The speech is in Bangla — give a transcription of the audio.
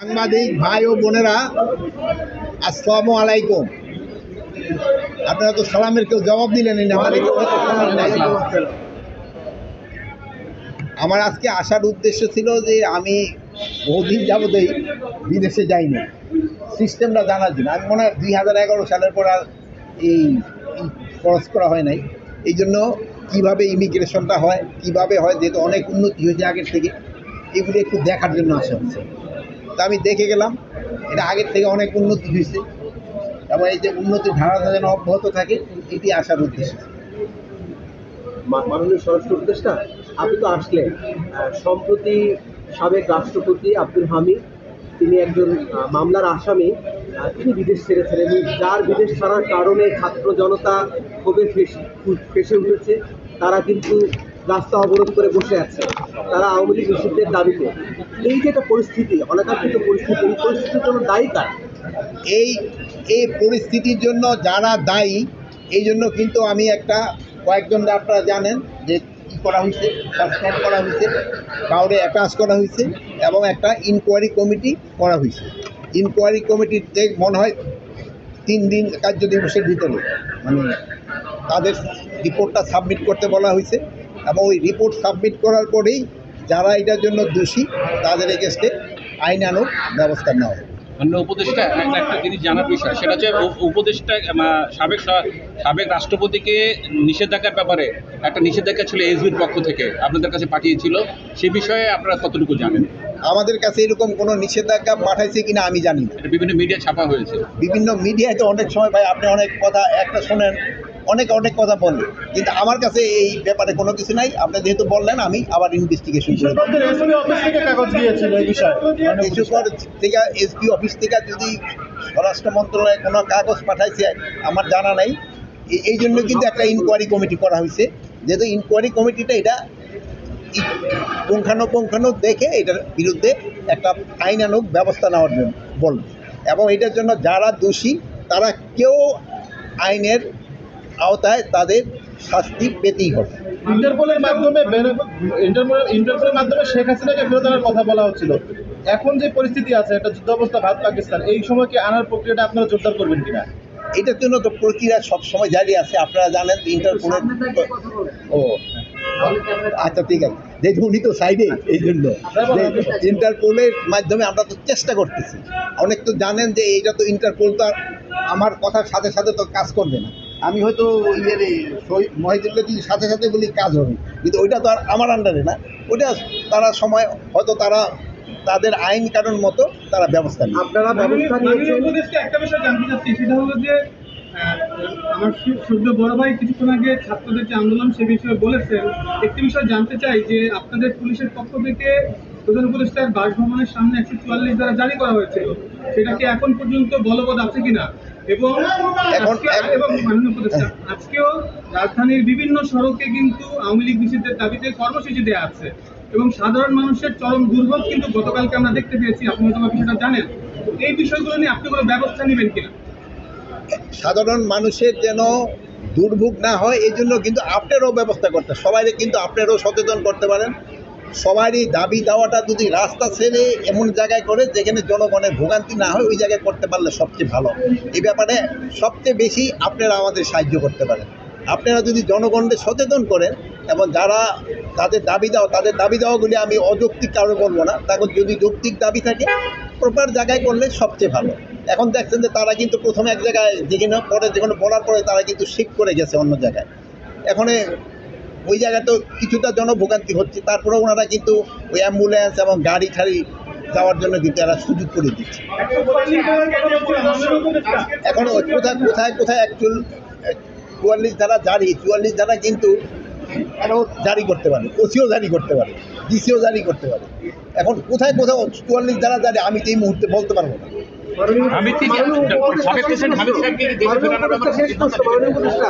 সাংবাদিক ভাই ও বোনেরা, আসসালামু আলাইকুম। আপনারা তো সালামের কেউ জবাব দিলেন না। আমার আজকে আসার উদ্দেশ্য ছিল যে আমি বহুদিন যাবতই বিদেশে যাইনি, সিস্টেমটা জানার জন্য। আমি মনে হয় 2011 সালের পর আর এই খরচ করা হয় নাই। এই জন্য কীভাবে ইমিগ্রেশনটা হয়, কীভাবে হয়, যেহেতু অনেক উন্নতি হয়েছে আগের থেকে, এগুলি একটু দেখার জন্য আসা হচ্ছে। তা আমি দেখে গেলাম, এটা আগের থেকে অনেক উন্নতি হয়েছে এবং এই যে উন্নতির ধারাটা যেন অব্যাহত থাকে, এটি আসার উদ্দেশ্য। মাননীয় স্বরাষ্ট্র উপদেষ্টা, আপনি তো আসলেন। সম্প্রতি সাবেক রাষ্ট্রপতি আব্দুল হামিদ, তিনি একজন মামলার আসামি, তিনি বিদেশ ছেড়েছেন এবং যার বিদেশ ছাড়ার কারণে ছাত্র জনতা ক্ষোভে ফেসে উঠেছে। তারা কিন্তু রাস্তা অবরোধ করে বসে আছে, তারা আওয়ামী লীগ নিষিদ্ধের দাবিতে। এই যে একটা পরিস্থিতি, অনাকাঙ্ক্ষিত পরিস্থিতি, এই পরিস্থিতির জন্য দায়ী কারা? এই পরিস্থিতির জন্য যারা দায়ী, এই জন্য কিন্তু আমি কয়েকজন আপনারা জানেন যে কী করা হয়েছে, সাসপেন্ড করা হয়েছে, কাউরে অ্যাটাচ করা হয়েছে এবং একটা ইনকোয়ারি কমিটি করা হয়েছে। ইনকোয়ারি কমিটিতে মনে হয় 3 দিন কার্য দিবসের ভিতরে তাদের রিপোর্টটা সাবমিট করতে বলা হয়েছে এবং ওই রিপোর্ট সাবমিট করার পরেই যারা এটার জন্য দোষী তাদের এগেস্টে আইনানুগ ব্যবস্থা নেওয়া হবে। অন্য উপদেষ্টা একটা জিনিস জানার বিষয়, সেটা হচ্ছে উপদেষ্টা সাবেক রাষ্ট্রপতিকে নিষেধাজ্ঞার ব্যাপারে একটা নিষেধাজ্ঞা ছিল এসবির পক্ষ থেকে আপনাদের কাছে পাঠিয়েছিল, সে বিষয়ে আপনারা কতটুকু জানেন? আমাদের কাছে এরকম কোনো নিষেধাজ্ঞা পাঠাইছে কিনা আমি জানি না। এটা বিভিন্ন মিডিয়া ছাপা হয়েছে। বিভিন্ন মিডিয়ায় তো অনেক সময় ভাই আপনি অনেক কথা একটা শোনেন, অনেক কথা বলেন, কিন্তু আমার কাছে এই ব্যাপারে কোনো কিছু নাই। আপনি যেহেতু বললেন, আমি আবার ইনভেস্টিগেশন করে থেকে এসপি অফিস থেকে যদি স্বরাষ্ট্র মন্ত্রণালয়ে কোনো কাগজ পাঠাইছে আমার জানা নাই। এই জন্য কিন্তু একটা ইনকোয়ারি কমিটি করা হয়েছে, যেহেতু ইনকোয়ারি কমিটিটা এটা পুঙ্খানুপুঙ্খানু দেখে এটার বিরুদ্ধে একটা আইনানুগ ব্যবস্থা নেওয়ার জন্য বলবে এবং এটার জন্য যারা দোষী তারা কেউ আইনের আওতায় তাদের শাস্তি পেতেই হবে। ইন্টারপোলের মাধ্যমে শেখ হাসিনাকে ফেরত আনার কথা বলা হচ্ছিল। এখন যে পরিস্থিতি আছে, একটা যুদ্ধাবস্থা ভারত পাকিস্তান, এই সময় কি আনার প্রক্রিয়াটা আপনারা জোরদার করবেন কিনা? এটার জন্য তো প্রক্রিয়া সবসময় জারি আছে। আপনারা জানেন ইন্টারপোলের আচ্ছা ঠিক আছে, যেহেতু উনি তো সাইডে, এই জন্য ইন্টারপোলের মাধ্যমে আমরা তো চেষ্টা করতেছি। অনেক তো জানেন যে এইটা তো ইন্টারপোল তো আমার কথার সাথে সাথে তো কাজ করবে না। আমি হয়তো মহিদুল্লাহ সাথে সাথে বলি কাজ হবে, কিন্তু ওইটা তো আর আমার আন্ডারে না। ওইটা তারা সময় হয়তো তারা তাদের আইন কানুন মতো তারা ব্যবস্থা নেয়। আপনারা ব্যবস্থা নিয়েছেন? একটা বিষয় জানতে চাচ্ছি, সেটা হলো যে আমার সূর্য বড় ভাই কিছুক্ষণ আগে ছাত্রদের যে আন্দোলন সে বিষয়ে বলেছেন। একটি বিষয় জানতে চাই যে আপনাদের পুলিশের পক্ষ থেকে প্রধান উপদেষ্টার বাসভবনের সামনে 144 ধারা জারি করা হয়েছে, সেটা কি এখন পর্যন্ত বলবৎ আছে কিনা? এবং মাননীয় উপদেষ্টা, আজকেও রাজধানীর বিভিন্ন সড়কে কিন্তু আওয়ামী লীগ নিষিদ্ধের দাবিতে কর্মসূচি দেওয়া আছে এবং সাধারণ মানুষের চরম দুর্ভোগ কিন্তু গতকালকে আমরা দেখতে পেয়েছি। আপনি হয়তো বিষয়টা জানেন। এই বিষয়গুলো নিয়ে আপনি কোনো ব্যবস্থা নেবেন কিনা? সাধারণ মানুষের যেন দুর্ভোগ না হয় এই জন্য কিন্তু আপনারাও ব্যবস্থা করতে, সবাই কিন্তু আপনারাও সচেতন করতে পারেন। সবারই দাবি দেওয়াটা যদি রাস্তা ছেড়ে এমন জায়গায় করে যেখানে জনগণের ভোগান্তি না হয়, ওই জায়গায় করতে পারলে সবচেয়ে ভালো। এই ব্যাপারে সবচেয়ে বেশি আপনারা আমাদের সাহায্য করতে পারেন। আপনারা যদি জনগণকে সচেতন করেন এবং যারা তাদের দাবি দেওয়াগুলি আমি অযৌক্তিক কারণে বলবো না, তখন যদি যৌক্তিক দাবি থাকে প্রপার জায়গায় করলে সবচেয়ে ভালো। এখন দেখছেন যে তারা কিন্তু প্রথমে এক জায়গায় যেখানে বলার পরে তারা কিন্তু শিফট করে গেছে অন্য জায়গায়। এখন ওই জায়গায় তো কিছুটা জনভোগান্তি হচ্ছে, তারপরে ওনারা কিন্তু ওই অ্যাম্বুলেন্স এবং গাড়ি ঠাড়ি যাওয়ার জন্য কিন্তু এরা সুযোগ করে দিচ্ছে। এখন কোথায় অ্যাকচুয়াল 44 ধারা কিন্তু আরও জারি করতে পারে, ওসিও জারি করতে পারে, ডিসিও জারি করতে পারে। এখন কোথায় 44 ধারা জারি আমি এই মুহূর্তে বলতে পারবো না। শেষ প্রশ্ন, মাননীয় উপদেষ্টা।